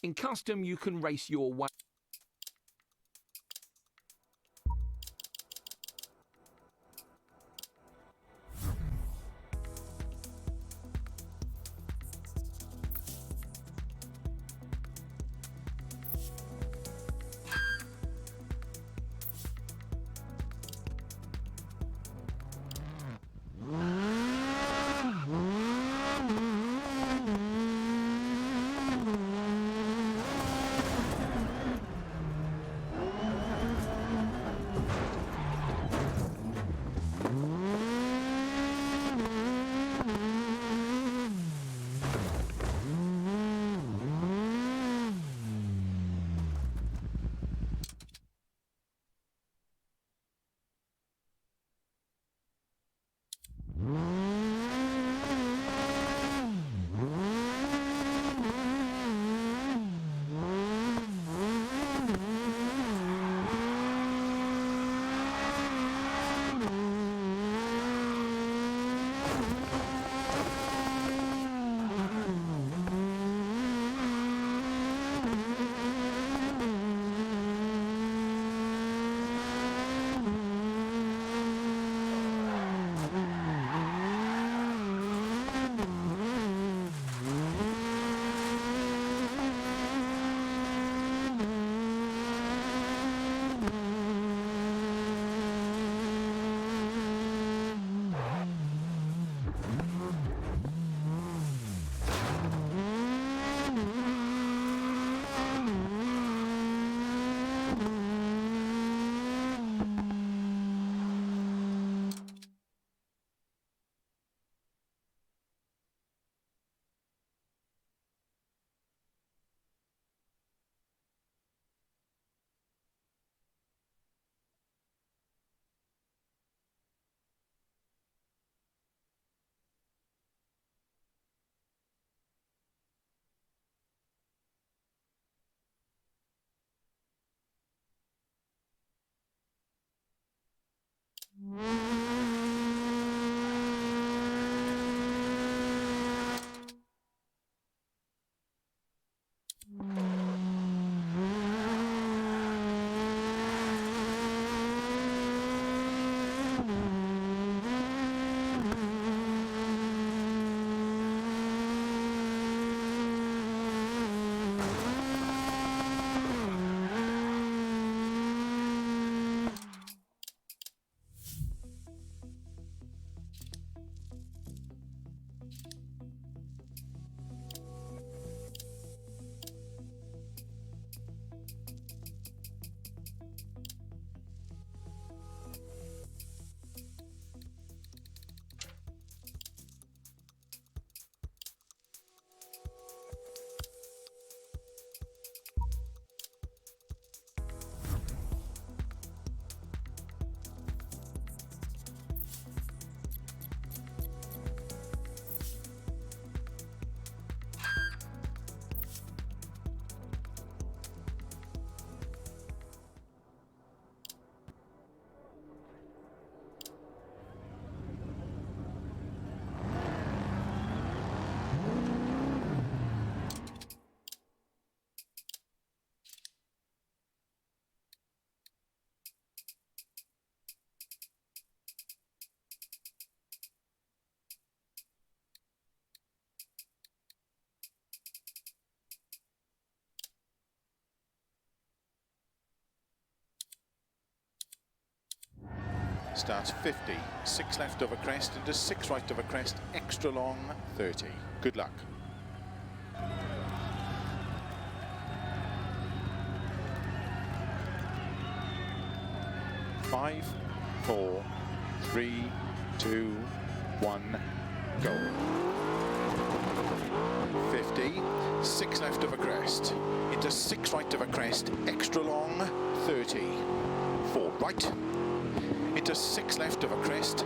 In custom, you can race your way. Starts 50, 6 left over crest into 6 right over crest, extra long, 30. Good luck. 5, 4, 3, 2, 1, go. 50, 6 left over crest, into 6 right over crest, extra long, 30. 4 right, into 6 left of a crest,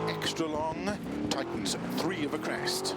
extra long, tightens 3 of a crest.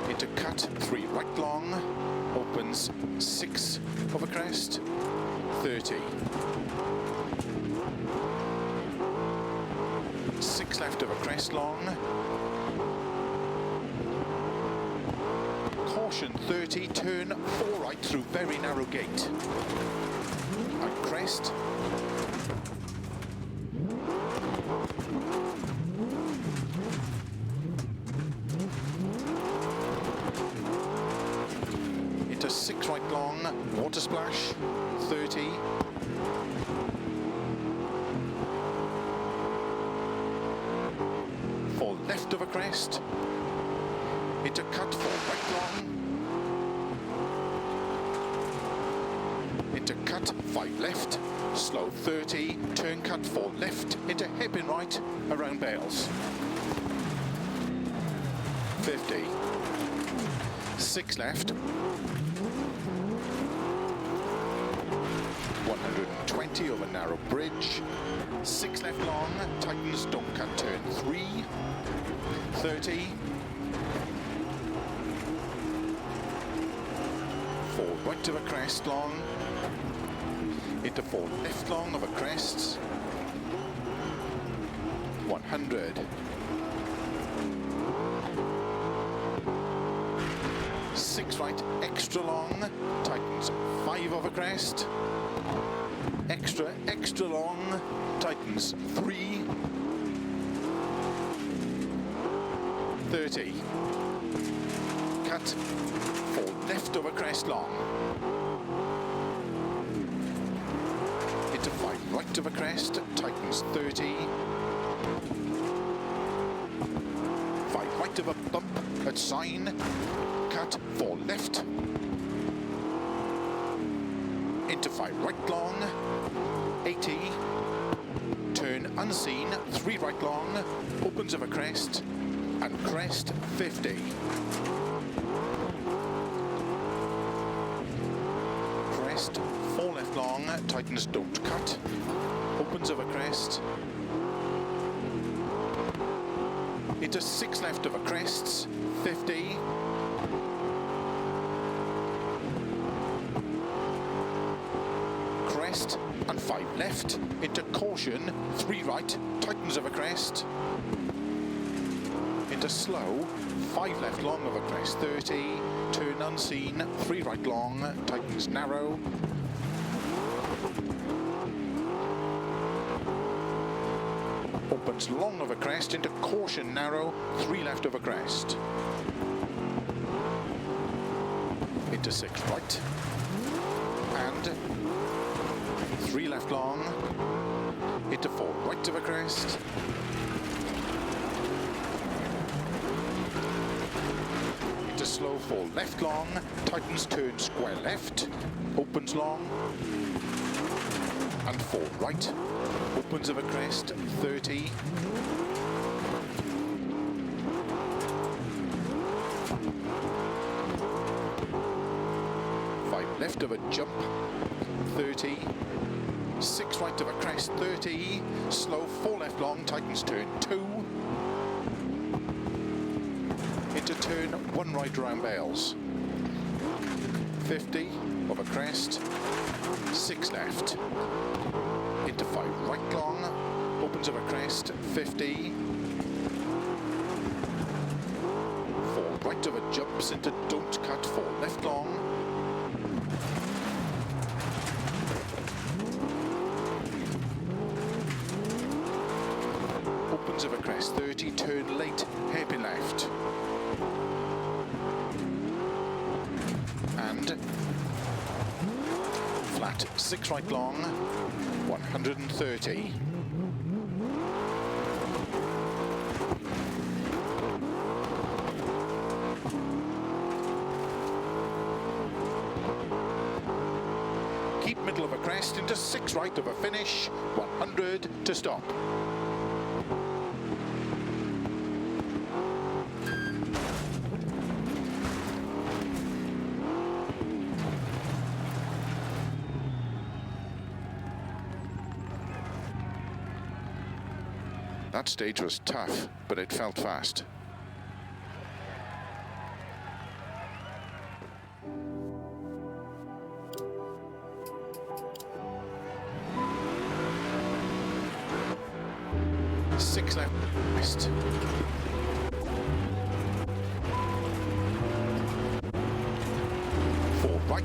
Into cut 3 right long, tightens 6 of a crest, 30. 6 left of a crest long. Caution 30, turn 4 right through very narrow gate. And crest. Into 6 right long, water splash, 30. For left of a crest, into cut 4 right long, into cut 5 left, slow 30, turn cut 4 left, into hairpin right, around Bales. 50. 6 left. 120 over narrow bridge. 6 left long, tightens, don't cut, turn 3. 30. 4 right of a crest long. Into 4 left long of a crest. 100. 6 right, extra long, tightens 5 of a crest. Extra long, tightens 3. 30. Cut 4 left of a crest long. Into 5 right of a crest, tightens 30. 5 right of a bump at sign. Cut 4 left. Into 5 right long. 80. Turn unseen, 3 right long. Opens of a crest. And crest 50. Crest 4 left long. Tightens, don't cut. Opens of a crest. Into 6 left of a crest. 50. Crest and 5 left, into caution, 3 right, tightens of a crest, into slow, 5 left long of a crest, 30, turn unseen, 3 right long, tightens narrow, opens long of a crest, into caution narrow, 3 left of a crest, into 6 right, and 3 left long, into 4 right of a crest, into slow 4 left long, tightens, turn square left, opens long, and 4 right, opens of a crest, 30, 5 left of a jump, 30, 6 right of a crest, 30, slow 4 left long, tightens, turn 2, into turn 1 right around Bales, 50 of a crest, 6 left, into 5 right long, opens of a crest, 50, 4 right of a jumps into don't cut, 4 left long, opens of a crest, 30, turn late, hairpin left. And flat 6 right long, 130. Keep middle of a crest into 6 right of a finish, 100 to stop. That stage was tough, but it felt fast. 6 left crest. 4 right.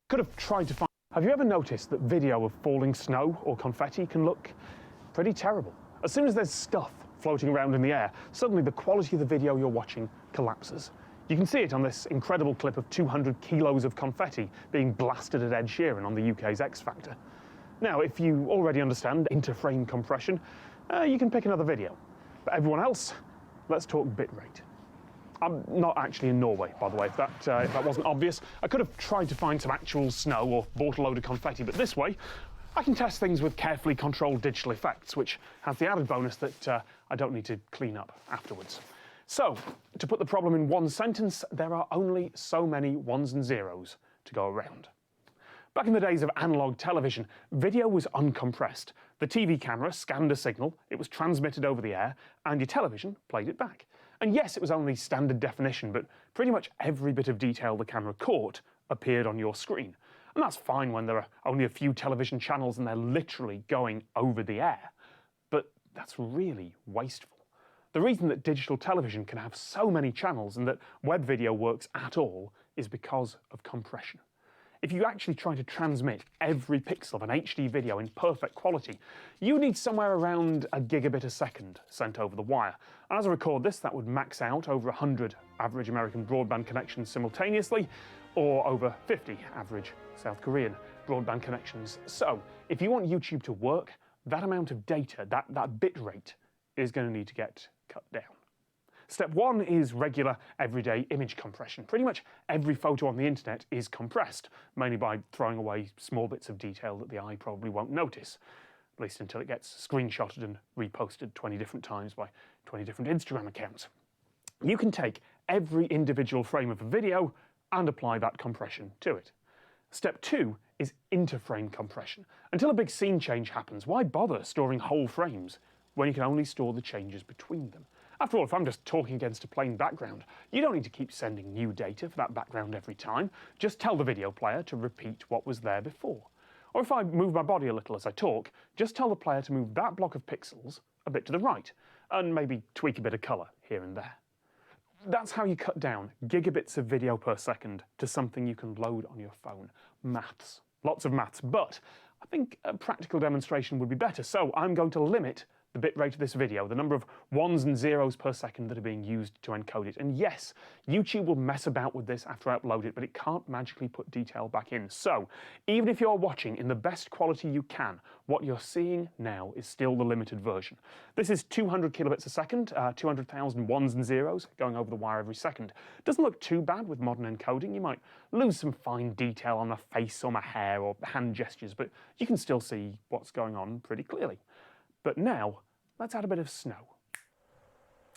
Could have tried to find... Have you ever noticed that video of falling snow or confetti can look pretty terrible? As soon as there's stuff floating around in the air, suddenly the quality of the video you're watching collapses. You can see it on this incredible clip of 200 kilos of confetti being blasted at Ed Sheeran on the UK's X Factor. Now, if you already understand interframe compression, you can pick another video. But everyone else, let's talk bitrate. I'm not actually in Norway, by the way, if that wasn't obvious. I could have tried to find some actual snow or bought a load of confetti, but this way, I can test things with carefully controlled digital effects, which has the added bonus that I don't need to clean up afterwards. So, to put the problem in one sentence, there are only so many ones and zeros to go around. Back in the days of analog television, video was uncompressed. The TV camera scanned a signal, it was transmitted over the air, and your television played it back. And yes, it was only standard definition, but pretty much every bit of detail the camera caught appeared on your screen. And that's fine when there are only a few television channels and they're literally going over the air. But that's really wasteful. The reason that digital television can have so many channels and that web video works at all is because of compression. If you actually try to transmit every pixel of an HD video in perfect quality, you need somewhere around a gigabit a second sent over the wire. And as I record this, that would max out over 100 average American broadband connections simultaneously, or over 50 average South Korean broadband connections. So, if you want YouTube to work, that amount of data, that bit rate, is going to need to get cut down. Step one is regular, everyday image compression. Pretty much every photo on the internet is compressed, mainly by throwing away small bits of detail that the eye probably won't notice, at least until it gets screenshotted and reposted 20 different times by 20 different Instagram accounts. You can take every individual frame of a video and apply that compression to it. Step two is interframe compression. Until a big scene change happens, why bother storing whole frames when you can only store the changes between them? After all, if I'm just talking against a plain background, you don't need to keep sending new data for that background every time. Just tell the video player to repeat what was there before. Or if I move my body a little as I talk, just tell the player to move that block of pixels a bit to the right, and maybe tweak a bit of colour here and there. That's how you cut down gigabits of video per second to something you can load on your phone. Maths. Lots of maths, but I think a practical demonstration would be better, so I'm going to limit the bitrate of this video, the number of ones and zeros per second that are being used to encode it. And yes, YouTube will mess about with this after I upload it, but it can't magically put detail back in. So, even if you're watching in the best quality you can, what you're seeing now is still the limited version. This is 200 kilobits a second, 200,000 ones and zeros going over the wire every second. Doesn't look too bad with modern encoding. You might lose some fine detail on my face or my hair or hand gestures, but you can still see what's going on pretty clearly. But now, let's add a bit of snow.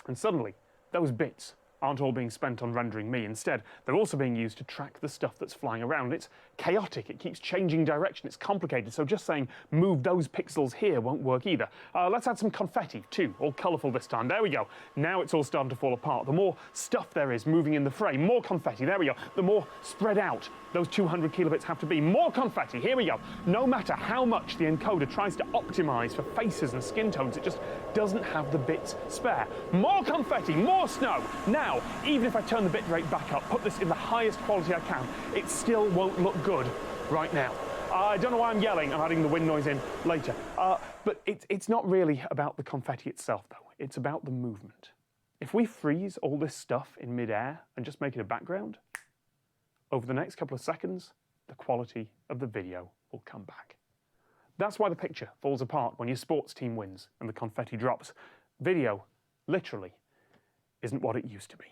And suddenly, those bits aren't all being spent on rendering me. Instead, they're also being used to track the stuff that's flying around. It's chaotic, it keeps changing direction, it's complicated, so just saying move those pixels here won't work either. Let's add some confetti too, all colourful this time. There we go. Now it's all starting to fall apart. The more stuff there is moving in the frame, more confetti, there we go. The more spread out those 200 kilobits have to be. More confetti, here we go. No matter how much the encoder tries to optimise for faces and skin tones, it just doesn't have the bits spare. More confetti, more snow. Now, even if I turn the bitrate back up, put this in the highest quality I can, it still won't look good right now. I don't know why I'm yelling, I'm adding the wind noise in later. But it's not really about the confetti itself though, it's about the movement. If we freeze all this stuff in mid-air and just make it a background, over the next couple of seconds, the quality of the video will come back. That's why the picture falls apart when your sports team wins and the confetti drops. Video, literally, isn't what it used to be.